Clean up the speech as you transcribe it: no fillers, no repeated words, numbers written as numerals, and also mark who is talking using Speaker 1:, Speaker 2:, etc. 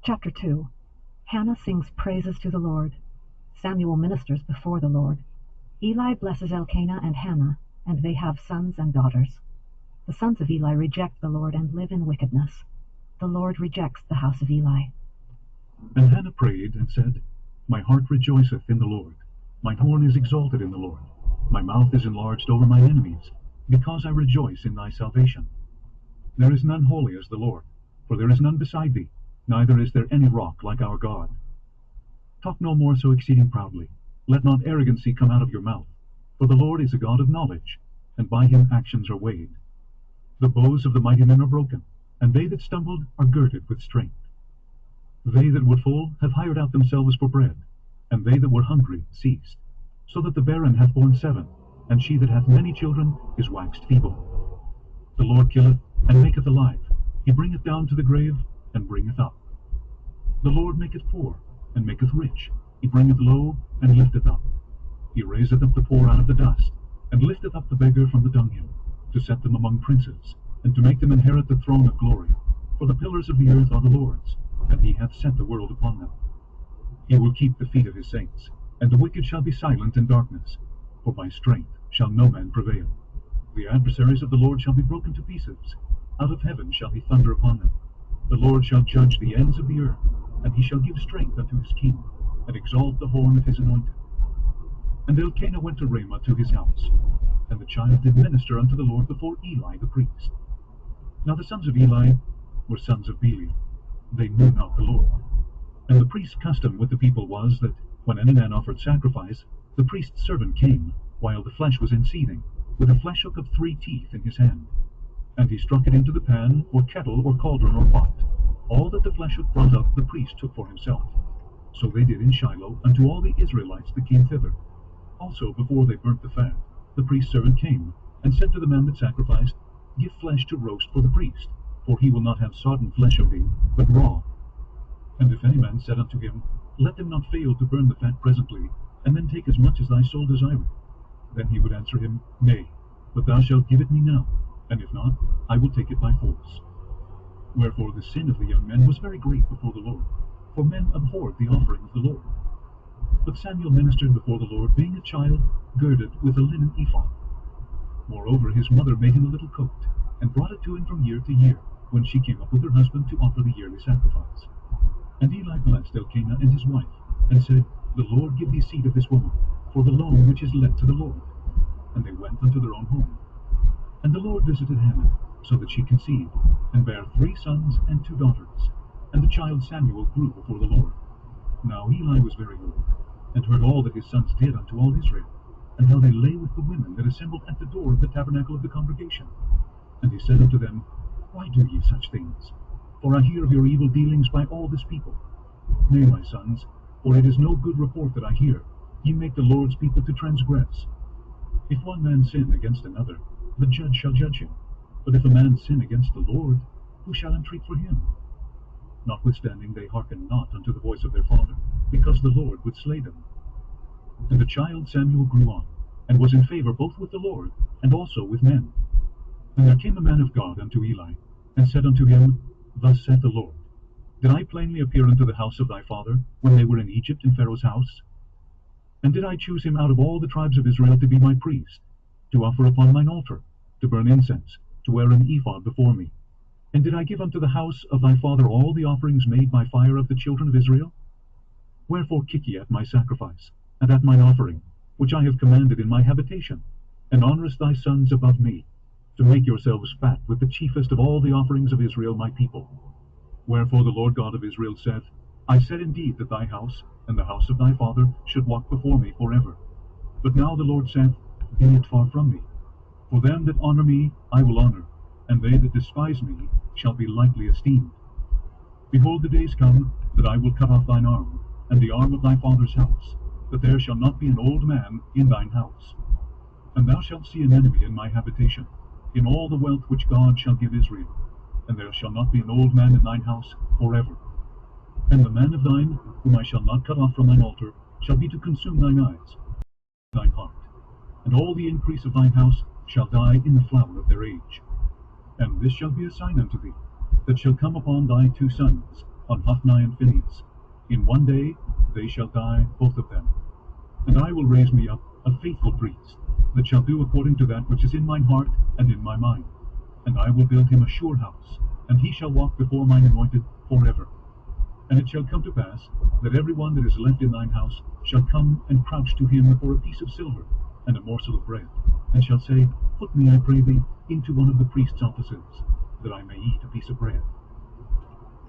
Speaker 1: Chapter 2. Hannah sings praises to the Lord. Samuel ministers before the Lord. Eli blesses Elkanah and Hannah, and they have sons and daughters. The sons of Eli reject the Lord and live in wickedness. The Lord rejects the house of Eli.
Speaker 2: And Hannah prayed and said, My heart rejoiceth in the Lord. Mine horn is exalted in the Lord. My mouth is enlarged over my enemies, because I rejoice in thy salvation. There is none holy as the Lord, for there is none beside thee, neither is there any rock like our God. Talk no more so exceeding proudly. Let not arrogancy come out of your mouth, for the Lord is a God of knowledge, and by him actions are weighed. The bows of the mighty men are broken, and they that stumbled are girded with strength. They that were full have hired out themselves for bread, and they that were hungry ceased, so that the barren hath borne 7, and she that hath many children is waxed feeble. The Lord killeth and maketh alive, he bringeth down to the grave, and bringeth up. The Lord maketh poor, and maketh rich, he bringeth low, and lifteth up. He raiseth up the poor out of the dust, and lifteth up the beggar from the dunghill, to set them among princes, and to make them inherit the throne of glory. For the pillars of the earth are the Lord's, and he hath set the world upon them. He will keep the feet of his saints, and the wicked shall be silent in darkness, for by strength shall no man prevail. The adversaries of the Lord shall be broken to pieces, out of heaven shall he thunder upon them. The Lord shall judge the ends of the earth, and he shall give strength unto his king, and exalt the horn of his anointed. And Elkanah went to Ramah to his house, and the child did minister unto the Lord before Eli the priest. Now the sons of Eli were sons of Beli. They knew not the Lord. And the priest's custom with the people was that, when any man offered sacrifice, the priest's servant came, while the flesh was in seething, with a flesh hook of 3 teeth in his hand. And he struck it into the pan, or kettle, or cauldron, or pot. All that the flesh hook brought up the priest took for himself. So they did in Shiloh unto all the Israelites that came thither. Also before they burnt the fat, the priest's servant came, and said to the man that sacrificed, Give flesh to roast for the priest, for he will not have sodden flesh of thee, but raw. And if any man said unto him, Let them not fail to burn the fat presently, and then take as much as thy soul desireth, then he would answer him, Nay, but thou shalt give it me now, and if not, I will take it by force. Wherefore the sin of the young men was very great before the Lord, for men abhorred the offering of the Lord. But Samuel ministered before the Lord, being a child, girded with a linen ephod. Moreover his mother made him a little coat, and brought it to him from year to year, when she came up with her husband to offer the yearly sacrifice. And Eli blessed Elkanah and his wife, and said, The Lord give thee seed of this woman, for the loan which is lent to the Lord. And they went unto their own home. And the Lord visited Hannah, so that she conceived, and bare 3 sons and 2 daughters. And the child Samuel grew before the Lord. Now Eli was very old, and heard all that his sons did unto all Israel, and how they lay with the women that assembled at the door of the tabernacle of the congregation. And he said unto them, Why do ye such things? For I hear of your evil dealings by all this people. Nay, my sons, for it is no good report that I hear. Ye make the Lord's people to transgress. If one man sin against another, the judge shall judge him. But if a man sin against the Lord, who shall entreat for him? Notwithstanding they hearkened not unto the voice of their father, because the Lord would slay them. And the child Samuel grew on, and was in favor both with the Lord, and also with men. And there came a man of God unto Eli, and said unto him, Thus saith the Lord, Did I plainly appear unto the house of thy father, when they were in Egypt in Pharaoh's house? And did I choose him out of all the tribes of Israel to be my priest, to offer upon mine altar, to burn incense, to wear an ephod before me? And did I give unto the house of thy father all the offerings made by fire of the children of Israel? Wherefore kick ye at my sacrifice, and at mine offering, which I have commanded in my habitation, and honourest thy sons above me, to make yourselves fat with the chiefest of all the offerings of Israel my people? Wherefore the Lord God of Israel saith, I said indeed that thy house, and the house of thy father, should walk before me forever. But now the Lord saith, Be it far from me. For them that honour me I will honour, and they that despise me shall be lightly esteemed. Behold, the days come, that I will cut off thine arm, and the arm of thy father's house, that there shall not be an old man in thine house. And thou shalt see an enemy in my habitation, in all the wealth which God shall give Israel, and there shall not be an old man in thine house forever. And the man of thine, whom I shall not cut off from thine altar, shall be to consume thine eyes, thine heart, and all the increase of thine house shall die in the flower of their age. And this shall be a sign unto thee, that shall come upon thy 2 sons, on Hophni and Phinehas. In one day they shall die, both of them. And I will raise me up a faithful priest, that shall do according to that which is in mine heart and in my mind. And I will build him a sure house, and he shall walk before mine anointed forever. And it shall come to pass, that every one that is left in thine house shall come and crouch to him for a piece of silver, and a morsel of bread, and shall say, Put me, I pray thee, into one of the priest's offices, that I may eat a piece of bread.